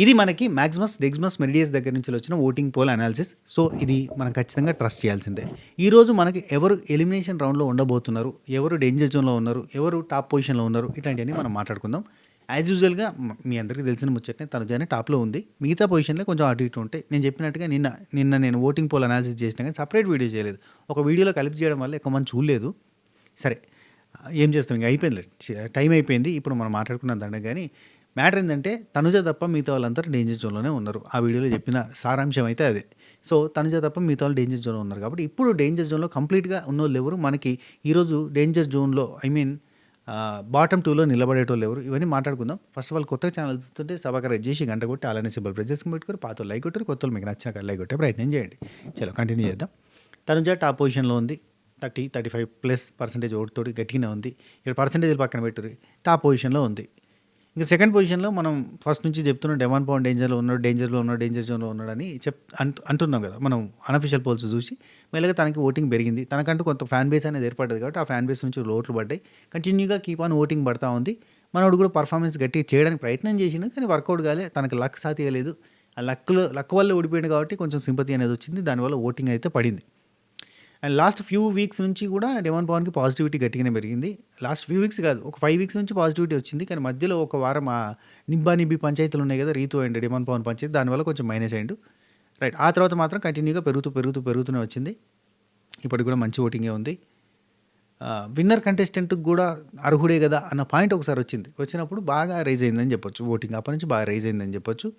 ఇది మనకి Maximus, డెగ్జిమస్, Meridius దగ్గర నుంచి వచ్చిన ఓటింగ్ పోల్ అనాలిసిస్. సో, ఇది మనం ఖచ్చితంగా ట్రస్ట్ చేయాల్సిందే. ఈరోజు మనకి ఎవరు ఎలిమినేషన్ రౌండ్‌లో ఉండబోతున్నారు, ఎవరు డేంజర్ జోన్‌లో ఉన్నారు, ఎవరు టాప్ పొజిషన్‌లో ఉన్నారు, ఇట్లాంటివన్నీ మనం మాట్లాడుకుందాం. యాజ్ యూజువల్‌గా మీ అందరికీ తెలిసిన ముచ్చటనే తనుజానే టాప్‌లో ఉంది. మిగతా పొజిషన్‌లో కొంచెం అటు ఇటు ఉంటాయి. నేను చెప్పినట్టుగా నిన్న నేను ఓటింగ్ పోల్ అనాలిసిస్ చేసినా కానీ సెపరేట్ వీడియో చేయలేదు. ఒక వీడియోలో కలిపి చేయడం వల్ల ఎక్కువ మంది చూడలేదు. సరే, ఏం చేస్తాం, ఇంక అయిపోయిందిలే. టైం అయిపోయింది. ఇప్పుడు మనం మాట్లాడుకున్న దండ కానీ మ్యాటర్ ఏంటంటే తనుజ తప్ప మిగతా వాళ్ళందరూ డేంజర్ జోన్‌లోనే ఉన్నారు. ఆ వీడియోలో చెప్పిన సారాంశం అయితే అదే. సో, తనుజ తప్ప మిగతా వాళ్ళు డేంజర్ జోన్‌లో ఉన్నారు కాబట్టి ఇప్పుడు డేంజర్ జోన్‌లో కంప్లీట్‌గా ఉన్నోళ్ళు ఎవరు, మనకి ఈరోజు డేంజర్ జోన్‌లో బాటమ్ 2లో నిలబడేటోళ్ళు ఎవరు, ఇవన్నీ మాట్లాడుకుందాం. ఫస్ట్ ఆఫ్ ఆల్ కొత్త ఛానల్ చూస్తుంటే సబ్స్క్రైబ్ చేసి గంట కొట్టి అలానే సింబల్ ప్రెస్ చేసుకొని పెట్టుకొని పాతోళ్ళు లైక్ కొట్టారు, కొత్తోళ్ళు మీకు నచ్చిన కాడ లైక్ కొట్టే ప్రయత్నం చేయండి. చలో కంటిన్యూ చేద్దాం. తనుజ టాప్ పొజిషన్‌లో ఉంది. 35+% ఓటుతోటి గట్టిగానే ఉంది. ఇక్కడ పర్సెంటేజ్‌లు పక్కన పెట్టుర్రి, టాప్ పొజిషన్‌లో ఉంది. ఇంకా సెకండ్ పొజిషన్‌లో మనం ఫస్ట్ నుంచి చెప్తున్నాం డెవాన్ పవన్ డేంజర్‌లో ఉన్నాడు, డేంజర్ జోన్‌లో ఉన్నాడని అంటున్నాం కదా. మనం అనఫిషియల్ పోల్స్ చూసి మెల్లగా తనకి ఓటింగ్ పెరిగింది. తనకంటూ కొంత ఫ్యాన్ బేస్ అనేది ఏర్పడ్డది కాబట్టి ఆ ఫ్యాన్ బేస్ నుంచి ఓట్లు పడ్డాయి. కంటిన్యూగా కీప్ ఆన్ ఓటింగ్ పడతా ఉంది. మనోడు కూడా పర్ఫార్మెన్స్ గట్టిగా చేయడానికి ప్రయత్నం చేసిండు కానీ వర్కౌట్ కాలే. తనకి లక్ సాతియలేదు. ఆ లక్ వల్ల ఓడిపోయింది కాబట్టి కొంచెం సింపతి అనేది వచ్చింది. దానివల్ల ఓటింగ్ అయితే పడింది. అండ్ లాస్ట్ ఫ్యూ వీక్స్ నుంచి కూడా డెవాన్ పవన్కి పాజిటివిటీ గట్టిగానే పెరిగింది. లాస్ట్ ఫ్యూ వీక్స్ కాదు, ఒక 5 వీక్స్ నుంచి పాజిటివిటీ వచ్చింది. కానీ మధ్యలో ఒక వారం ఆ నిబ్బి పంచాయతీలు ఉన్నాయి కదా, రీతు అండ్ డెవాన్ పవన్ పంచాయతీ, దానివల్ల కొంచెం మైనస్ అయ్యిండు. రైట్, ఆ తర్వాత మాత్రం కంటిన్యూగా పెరుగుతూనే వచ్చింది. ఇప్పటికి కూడా మంచి ఓటింగే ఉంది. విన్నర్ కంటెస్టెంట్కి కూడా అర్హుడే కదా అన్న పాయింట్ ఒకసారి వచ్చినప్పుడు బాగా రైజ్ అయిందని చెప్పొచ్చు. ఓటింగ్ అప్పటి నుంచి బాగా రైజ్ అయిందని చెప్పొచ్చు.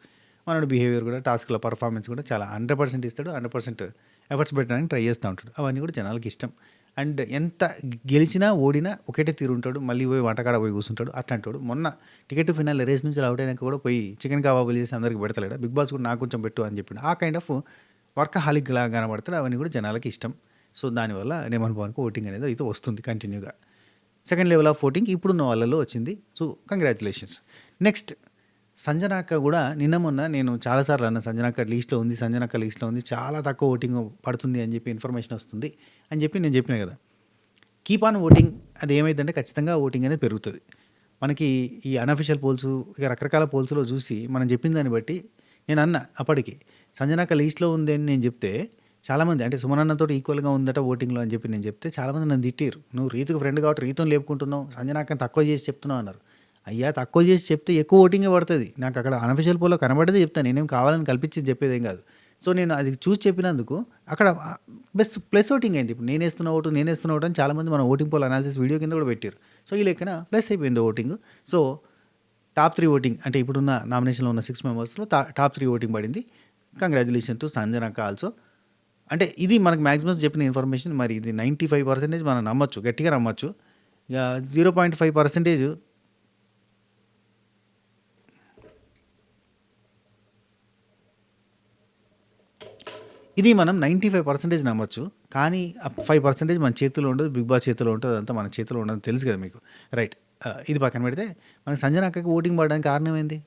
మనోడి బిహేవియర్ కూడా, టాస్క్ల పర్ఫార్మెన్స్ కూడా చాలా 100% ఇస్తాడు. 100% ఎఫర్ట్స్ పెట్టడానికి ట్రై చేస్తూ ఉంటాడు. అవన్నీ కూడా జనాలకి ఇష్టం. అండ్ ఎంత గెలిచినా ఓడినా ఒకటే తీరు ఉంటాడు. మళ్ళీ పోయి వంటకాడ పోయి కూర్చుంటాడు. అట్లాంటాడు. మొన్న టికెట్ ఫినాల్ రేస్ నుంచి అవుట్ అయినాక కూడా పోయి చికెన్ కబాబులు చేసి అందరికి పెడతలేడా, బిగ్ బాస్ కూడా నాకు కొంచెం పెట్టు అని చెప్పిండు. ఆ కైండ్ ఆఫ్ వర్కహాలిక్ లాగా కనబడతాడు. అవన్నీ కూడా జనాలకి ఇష్టం. సో, దానివల్ల డెమాన్ పవన్కి ఓటింగ్ అనేది అయితే వస్తుంది కంటిన్యూగా. సెకండ్ లెవెల్ ఆఫ్ ఓటింగ్ ఇప్పుడున్న వాళ్ళలో వచ్చింది. So, congratulations. నెక్స్ట్, సంజనాక్క కూడా నిన్న మొన్న నేను చాలాసార్లు అన్న సంజనాక్క లిస్ట్లో ఉంది, చాలా తక్కువ ఓటింగ్ పడుతుంది అని చెప్పి ఇన్ఫర్మేషన్ వస్తుంది అని చెప్పి నేను చెప్పిన కదా. కీప్ ఆన్ ఓటింగ్, అది ఏమైందంటే ఖచ్చితంగా ఓటింగ్ అనేది పెరుగుతుంది. మనకి ఈ అనఫిషియల్ పోల్స్, ఇక రకరకాల పోల్స్లో చూసి మనం చెప్పిన దాన్ని బట్టి నేను అన్న అప్పటికి సంజనాక్క లీస్ట్లో ఉంది అని నేను చెప్తే చాలామంది, అంటే సుమనన్నతో ఈక్వల్గా ఉందట ఓటింగ్లో అని చెప్పి నేను చెప్తే చాలామంది నన్ను తిట్టారు. నువ్వు రీతుకు ఫ్రెండ్ కాబట్టి రీతుని లేపుకుంటున్నావు, సంజనాక్కని తక్కువ చేసి చెప్తున్నావు అన్నారు. అయ్యా, తక్కువ చేసి చెప్తే ఎక్కువ ఓటింగే పడుతుంది. నాకు అక్కడ అనఫిషియల్ పోల్లో కనబడేదే చెప్తాను, నేనేం కావాలని కల్పించి చెప్పేదేం కాదు. సో, నేను అది చూసి చెప్పినందుకు అక్కడ ప్లస్ ఓటింగ్ అయింది. ఇప్పుడు నేనేస్తున్న ఓటు అని చాలామంది మన ఓటింగ్ పోల్ అనాలిసిస్ వీడియో కింద కూడా పెట్టారు. సో, ఈ లెక్కన ప్లస్ అయిపోయింది ఓటింగ్. సో, టాప్ 3 ఓటింగ్, అంటే ఇప్పుడున్న నామినేషన్లో ఉన్న 6 మెంబర్స్లో టాప్ 3 ఓటింగ్ పడింది. కంగ్రాచులేషన్ టు సంజనాక్క ఆల్సో. అంటే ఇది మనకు మ్యాక్సిమం చెప్పిన ఇన్ఫర్మేషన్. మరి ఇది 95% మనం నమ్మొచ్చు, గట్టిగా నమ్మొచ్చు. ఇక 0.5% ఇది మనం 95% నమ్మొచ్చు. కానీ ఆ 5% మన చేతిలో ఉండదు, బిగ్ బాస్ చేతిలో ఉంటుంది. అదంతా మన చేతిలో ఉండదు, తెలుసు కదా మీకు. రైట్, ఇది పక్కన పెడితే మనకి సంజనాక్కకి ఓటింగ్ పడడానికి కారణం ఏంది?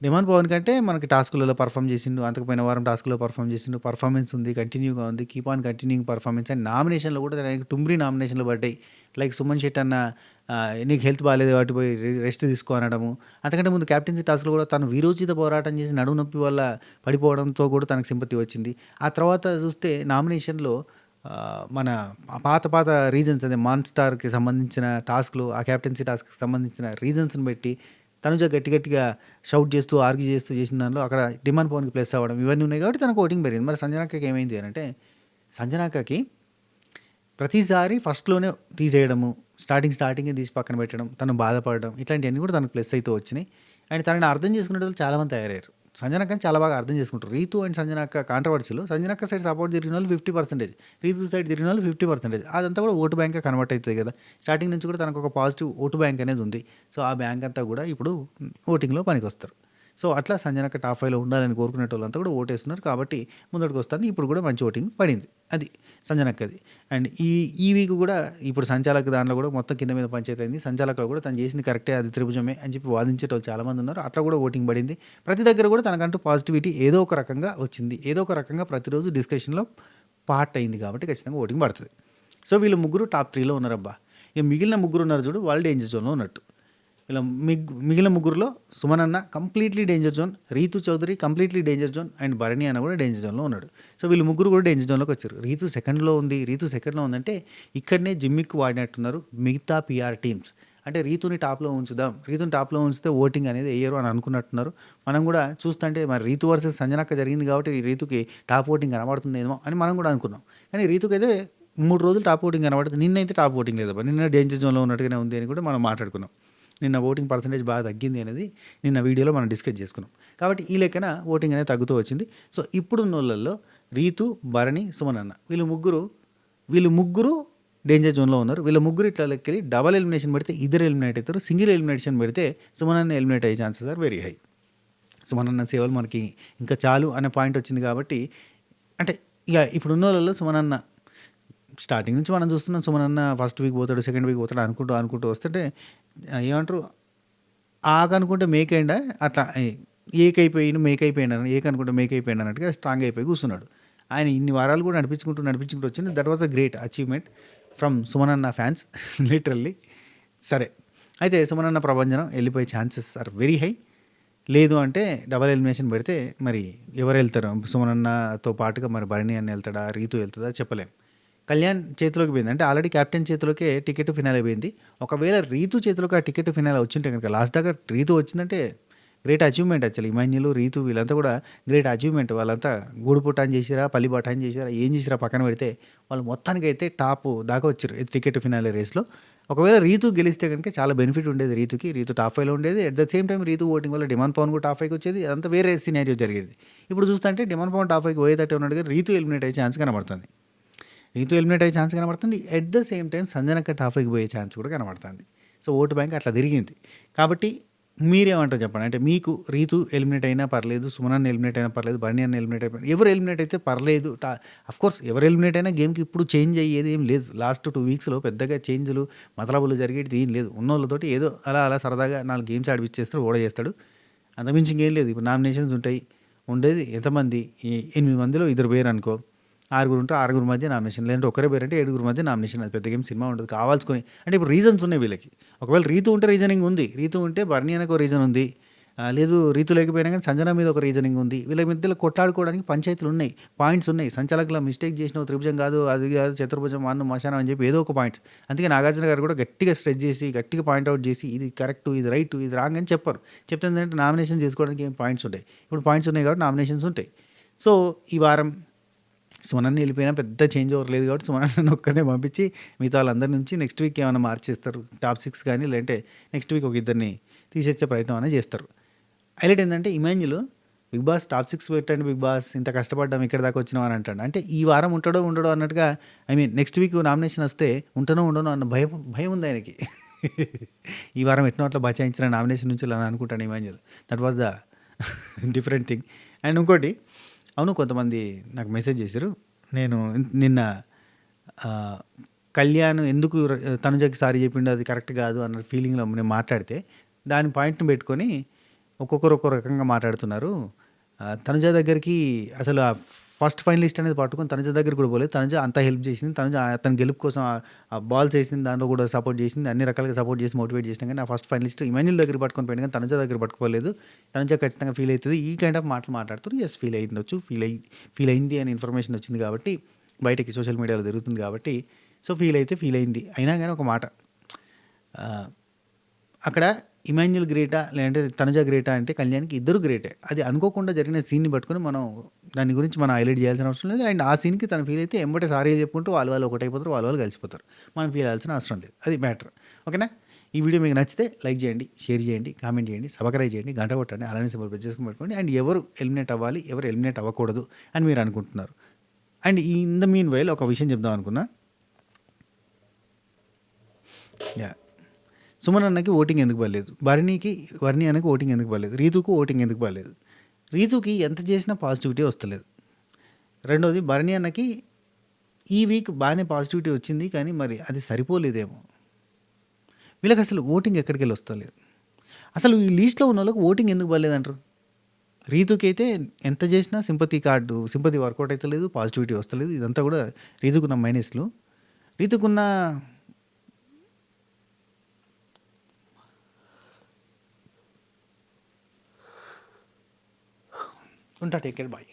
డెమాన్ పవన్ కంటే మనకి టాస్కులలో పర్ఫామ్ చేసిండు, అంతకుపోయిన వారం టాస్కులో పర్ఫామ్ చేసిండు, పర్ఫార్మెన్స్ ఉంది, కంటిన్యూగా ఉంది, keep on continuing performance. And నామినేషన్లో కూడా దానికి టుంబ్రీ నామినేషన్లు పడ్డాయి. లైక్ సుమన్ శెట్టి అన్న నీకు హెల్త్ బాగాలేదు కాబట్టి పోయి రెస్ట్ తీసుకో అనడము. అంతకంటే ముందు క్యాప్టెన్సీ టాస్క్లో కూడా తను వీరోచిత పోరాటం చేసి నడుము నొప్పి వల్ల పడిపోవడంతో కూడా తనకు సింపతి వచ్చింది. ఆ తర్వాత చూస్తే నామినేషన్లో మన పాత రీజన్స్, అదే మాన్స్టార్కి సంబంధించిన టాస్క్లు, ఆ క్యాప్టెన్సీ టాస్క్కి సంబంధించిన రీజన్స్ని బట్టి తనుజ గట్టిగా షౌట్ చేస్తూ ఆర్గ్యూ చేస్తూ చేసిన దానిలో అక్కడ డిమాండ్ పవన్కి ప్లస్ అవ్వడం, ఇవన్నీ ఉన్నాయి కాబట్టి తనకు ఓటింగ్ పెరిగింది. మరి సంజనాక్కకి ఏమైంది అని అంటే, సంజనాక్కకి ప్రతిసారి ఫస్ట్లోనే తీసేయడము, స్టార్టింగే తీసి పక్కన పెట్టడం, తను బాధపడడం, ఇట్లాంటివన్నీ కూడా తనకు ప్లస్ అయితే వచ్చినాయి. అండ్ తనని అర్థం చేసుకునే వాళ్ళు చాలామంది తయారయ్యారు. సంజనాక్కని చాలా బాగా అర్థం చేసుకుంటారు. రీతు అండ్ సంజనాక్క కాంట్రవర్సీలో సంజనాక్క సైడ్ సపోర్ట్ జరిగిన వాళ్ళు 50%, రీతు సైడ్ జరిగిన వాళ్ళు 50%. అదంతా కూడా ఓటు బ్యాంక్గా కన్వర్ట్ అవుతుంది కదా. స్టార్టింగ్ నుంచి కూడా తనకు ఒక పాజిటివ్ ఓటు బ్యాంక్ అనేది ఉంది. సో, ఆ బ్యాంక్ అంతా కూడా ఇప్పుడు ఓటింగ్లో పనికి వస్తారు. సో, అట్లా సంజనాక్క టాప్ 5లో ఉండాలని కోరుకునే వాళ్ళంతా కూడా ఓటేస్తున్నారు కాబట్టి ముందటికి వస్తుంది. ఇప్పుడు కూడా మంచి ఓటింగ్ పడింది. అది సంజనాక్కది. అండ్ ఈ వీక్ కూడా ఇప్పుడు సంచాలక దాంట్లో కూడా మొత్తం కింద మీద పంచాయతీ అయింది. సంచాలకులు కూడా తను చేసింది కరెక్టే, అది త్రిభుజమే అని చెప్పి వాదించేటోళ్ళు చాలామంది ఉన్నారు. అట్లా కూడా ఓటింగ్ పడింది. ప్రతి దగ్గర కూడా తనకంటూ పాజిటివిటీ ఏదో ఒక రకంగా వచ్చింది. ఏదో ఒక రకంగా ప్రతిరోజు డిస్కషన్లో పార్ట్ అయింది కాబట్టి ఖచ్చితంగా ఓటింగ్ పడుతుంది. సో, వీళ్ళు ముగ్గురు టాప్ 3లో ఉన్నారబ్బా. ఇక మిగిలిన ముగ్గురు ఉన్నారు చూడు, వాళ్ళు డేంజర్ జోన్లో ఉన్నట్టు. ఇలా మిగిలిన ముగ్గురులో సుమన్ అన్న completely danger zone, Ritu Chaudhary completely danger zone and Bharani అన్న కూడా డేంజర్ జోన్లో ఉన్నాడు. సో వీళ్ళు ముగ్గురు కూడా డేంజర్ జోన్లోకి వచ్చారు. రీతు సెకండ్లో ఉందంటే ఇక్కడనే జిమ్మిక్ వాడినట్టున్నారు మిగతా పిఆర్ టీమ్స్. అంటే రీతుని టాప్లో ఉంచితే ఓటింగ్ అనేది వేయరు అని అనుకున్నట్టున్నారు. మనం కూడా చూస్తుంటే మరి రీతు వర్సెస్ సంజనక్క జరిగింది కాబట్టి రీతుకి టాప్ ఓటింగ్ కనబడుతుందేమో అని మనం కూడా అనుకున్నాం. కానీ రీతుకి అయితే 3 రోజులు టాప్ ఓటింగ్ కనబడుతుంది. నిన్నైతే టాప్ ఓటింగ్ లేదబ్బా, నిన్న డేంజర్ జోన్లో ఉన్నట్టుగానే ఉంది అని కూడా మనం మాట్లాడుకున్నాం. నిన్న ఓటింగ్ పర్సంటేజ్ బాగా తగ్గింది అనేది నిన్న వీడియోలో మనం డిస్కస్ చేసుకున్నాం. కాబట్టి ఈ లెక్కన ఓటింగ్ అనేది తగ్గుతూ వచ్చింది. సో ఇప్పుడున్న వాళ్ళల్లో రీతు, భరణి, సుమన్ అన్న వీళ్ళు ముగ్గురు డేంజర్ జోన్లో ఉన్నారు. వీళ్ళ ముగ్గురు ఇట్లా లెక్కలి డబల్ ఎలిమినేషన్ పెడితే ఇద్దరు ఎలిమినేట్ అవుతారు. సింగిల్ ఎలిమినేషన్ పెడితే సుమన్ అన్న ఎలిమినేట్ అయ్యే chances are very high. Suman అన్న సేవలు మనకి ఇంకా చాలు అనే పాయింట్ వచ్చింది కాబట్టి, అంటే ఇక ఇప్పుడున్న వాళ్ళలో సుమన్ అన్న స్టార్టింగ్ నుంచి మనం చూస్తున్నాం. సుమన్ అన్న ఫస్ట్ వీక్ పోతాడు, సెకండ్ వీక్ పోతాడు అనుకుంటూ వస్తుంటే ఏమంటారు, ఆకనుకుంటే మేక్ అయిందా అట్లా మేక్ అయిపోయింది అన్నట్టుగా స్ట్రాంగ్ అయిపోయి కూర్చున్నాడు. ఆయన ఇన్ని వారాలు కూడా నడిపించుకుంటూ వచ్చింది. That was a great achievement from Suman అన్న ఫ్యాన్స్ లిటరల్లీ. సరే, అయితే సుమన్ అన్న ప్రభంజనం వెళ్ళిపోయే ఛాన్సెస్ ఆర్ వెరీ హై. లేదు అంటే డబల్ ఎలిమినేషన్ పెడితే మరి ఎవరు వెళ్తారు? సుమన్ అన్నతో పాటుగా మరి భరణి అన్న వెళ్తాడా, రీతు వెళ్తుందా చెప్పలేం. కళ్యాణ్ చేతిలోకి పోయింది అంటే ఆల్రెడీ కెప్టెన్ చేతిలోకే టికెట్ ఫినాలే పోయింది. ఒకవేళ రీతు చేతిలోకి ఆ టికెట్ ఫినాలే వచ్చింటే కనుక లాస్ట్ దాకా రీతు వచ్చిందంటే great achievement. Actually Emmanuel, Ritu వీళ్ళంతా కూడా గ్రేట్ అచీవ్మెంట్. వాళ్ళంతా గూడు పుట్టాన్ చేసిరా, పల్లి బఠాన్ చేసిరా, ఏం చేసిరా పక్కన పెడితే వాళ్ళు మొత్తానికి అయితే టాప్ దాకా వచ్చారు టికెట్ ఫినాలే రేస్లో. ఒకవేళ రీతు గెలిస్తే కనుక చాలా బెనిఫిట్ ఉండేది రీతుకి. రీతు టాప్ 5లో ఉండేది. At the same time Ritu voting వల్ల డిమాండ్ పవన్ కూడా టాప్ 5కి వచ్చేది. అదంతా వేరే సినారియో జరిగేది. ఇప్పుడు చూస్తుంటే డిమాండ్ పవన్ టాప్ 5కి పోయేటట్టు ఉన్నాడు కానీ రీతు ఎలిమినేట్ అయ్యే ఛాన్స్ కనబడుతుంది. అట్ ద సేమ్ టైం సంజనక్క టాప్ 5కి పోయే ఛాన్స్ కూడా కనబడుతుంది. సో ఓటు బ్యాంక్ అట్లా తిరిగింది. కాబట్టి మీరేమంటారు చెప్పండి? అంటే మీకు రీతు ఎలిమినేట్ అయినా పర్లేదు, సుమన్ అన్న ఎలిమినేట్ అయినా పర్లేదు, భరణి అన్న ఎలిమినేట్ అయిపోయినా ఎవరు ఎలిమినేట్ అయితే పర్లేదు. అఫ్కోర్స్ ఎవరు ఎలిమినేట్ అయినా గేమ్కి ఇప్పుడు చేంజ్ అయ్యేది ఏం లేదు. లాస్ట్ 2 వీక్స్లో పెద్దగా చేంజ్లు మతలబులు జరిగేది ఏం లేదు. ఉన్న వాళ్ళతోటి ఏదో అలా సరదాగా 4 గేమ్స్ ఆడిపిచ్చేస్తాడు, ఓడేస్తాడు. అంతమించి ఇంకేం లేదు. ఇప్పుడు నామినేషన్స్ ఉంటాయి. ఉండేది ఎంతమంది? 8 మందిలో 2 పేరు అనుకో, 6 ఉంటే 6 మధ్య నామినేషన్, లేదంటే ఒకరే పేరు అంటే 7 మధ్య నామినేషన్. అది పెద్ద గేమ్ సినిమా ఉంటుంది కావాల్సుకొని. అంటే ఇప్పుడు రీజన్స్ ఉన్నాయి వీళ్ళకి. ఒకవేళ రీతు ఉంటే రీజనింగ్ ఉంది, రీతు ఉంటే భరణి అనకు రీజన్ ఉంది, లేదు రీతు లేకపోయినా కానీ సంజన మీద ఒక రీజనింగ్ ఉంది. వీళ్ళ మధ్యలో కొట్లాడుకోవడానికి పంచాయతీలు ఉన్నాయి, పాయింట్స్ ఉన్నాయి. సంచాలకుల మిస్టేక్ చేసిన త్రిభుజం కాదు, అది కాదు, చతుర్భుజం, అన్ను మశానం అని చెప్పి ఏదో ఒక పాయింట్స్. అందుకే నాగార్జున గారు కూడా గట్టిగా స్ట్రెచ్ చేసి గట్టిగా పాయింట్అవుట్ చేసి ఇది కరెక్ట్, ఇది రైట్, ఇది రాంగ్ అని చెప్పారు. చెప్తే ఏంటంటే నామినేషన్ చేసుకోవడానికి ఏం పాయింట్స్ ఉంటాయి. ఇప్పుడు పాయింట్స్ ఉన్నాయి కాబట్టి నామినేషన్స్ ఉంటాయి. సో ఈ వారం సుమన్ అన్న వెళ్ళిపోయినా పెద్ద చేంజ్ ఓవర్ లేదు కాబట్టి సుమన్ అన్న ఒక్కనే పంపించి మిగతా వాళ్ళందరి నుంచి నెక్స్ట్ వీక్ ఏమైనా మార్చేస్తారు, టాప్ 6 కానీ, లేదంటే నెక్స్ట్ వీక్ ఒక ఇద్దరిని తీసేచ్చే ప్రయత్నం అనేది చేస్తారు. హైలైట్ ఏంటంటే ఇమాన్యుల్ బిగ్ బాస్ టాప్ 6 పెట్టండి, బిగ్ బాస్ ఇంత కష్టపడ్డాం ఇక్కడ దాకా వచ్చినాం అని అంటాడు. అంటే ఈ వారం ఉండడో అన్నట్టుగా, నెక్స్ట్ వీక్ నామినేషన్ వస్తే ఉండనో అన్న భయం ఉంది ఆయనకి. ఈ వారం ఎట్నో అట్లా బచాయించిన నామినేషన్ నుంచి అని అనుకుంటాను Emmanuel. That was the different thing. And ఇంకోటి, అవును, కొంతమంది నాకు మెసేజ్ చేశారు. నేను నిన్న కళ్యాణ్ ఎందుకు తనుజకి సారీ చెప్పిండు అది కరెక్ట్ కాదు అన్న ఫీలింగ్లో నేను మాట్లాడితే దాని పాయింట్ని పెట్టుకొని ఒక్కొక్కరు ఒక్కో రకంగా మాట్లాడుతున్నారు. తనుజ దగ్గరికి అసలు ఫస్ట్ ఫైనలిస్ట్ అనేది పట్టుకొని తనుజ దగ్గర కూడా పోలేదు. తనుజ అంతా హెల్ప్ చేసింది. తనుజ తన గెలుపు కోసం ఆ బాల్స్ వేసింది, దాంట్లో కూడా సపోర్ట్ చేసింది, అన్ని రకాలుగా సపోర్ట్ చేసి మోటివేట్ చేసినా కానీ ఆ ఫస్ట్ ఫైనలిస్ట్ ఇమాన్యుల్ దగ్గర పట్టుకొని పోయింది కానీ తనుజ దగ్గర పట్టుకోలేదు. తనుజ ఖచ్చితంగా ఫీల్ అవుతుంది. ఈ కైండ్ ఆఫ్ మాటలు మాట్లాడుతూ ఎస్ ఫీల్ అయిందొచ్చు, ఫీల్ అయింది అని ఇన్ఫర్మేషన్ వచ్చింది కాబట్టి బయటకి సోషల్ మీడియాలో జరుగుతుంది కాబట్టి సో ఫీల్ అయింది. అయినా కానీ ఒక మాట, అక్కడ ఇమాన్యుల్ గ్రేటా లేదంటే తనుజ గ్రేటా అంటే కళ్యాణ్కి ఇద్దరు గ్రేటే. అది అనుకోకుండా జరిగిన సీన్ని పట్టుకొని మనం దాని గురించి మనం హైలైట్ చేయాల్సిన అవసరం లేదు. అండ్ ఆ సీన్కి తను ఫీల్ అయితే ఎంబటే సారీ చెప్పుకుంటూ వాళ్ళు ఒకటైపోతారు, వాళ్ళు కలిసిపోతారు. మనం ఫీల్ అవ్వాల్సిన అవసరం లేదు. అది మ్యాటర్. ఓకేనా? ఈ వీడియో మీకు నచ్చితే లైక్ చేయండి, షేర్ చేయండి, కామెంట్ చేయండి, సబ్స్క్రైబ్ చేయండి, గంట కొట్టండి, అలానే సింబల్ ప్రెస్ చేసుకుని పెట్టుకోండి. అండ్ ఎవరు ఎలిమినేట్ అవ్వాలి, ఎవరు ఎలిమినేట్ అవ్వకూడదు అని మీరు అనుకుంటున్నారు. And in the mean while ఒక విషయం చెప్దాం అనుకున్నా. సుమన్ అన్నకి ఓటింగ్ ఎందుకు పడలేదు, భరణి అన్నకి ఓటింగ్ ఎందుకు పడలేదు, రీతుకు ఓటింగ్ ఎందుకు పడలేదు? రీతుకి ఎంత చేసినా పాజిటివిటీ వస్తలేదు. రెండోది భరణి అన్నకి ఈ వీక్ బాగానే పాజిటివిటీ వచ్చింది కానీ మరి అది సరిపోలేదేమో. వీళ్ళకి అసలు ఓటింగ్ ఎక్కడికి వెళ్ళి వస్తలేదు. అసలు ఈ లీస్ట్లో ఉన్న వాళ్ళకి ఓటింగ్ ఎందుకు పడలేదంటారు? రీతుకి అయితే ఎంత చేసినా సింపతి వర్కౌట్ అయితే లేదు, పాజిటివిటీ వస్తలేదు. ఇదంతా కూడా రీతుకున్న మైనస్లు. రీతుకున్న ఉంటా, టేక్ కేర్, బాయ్.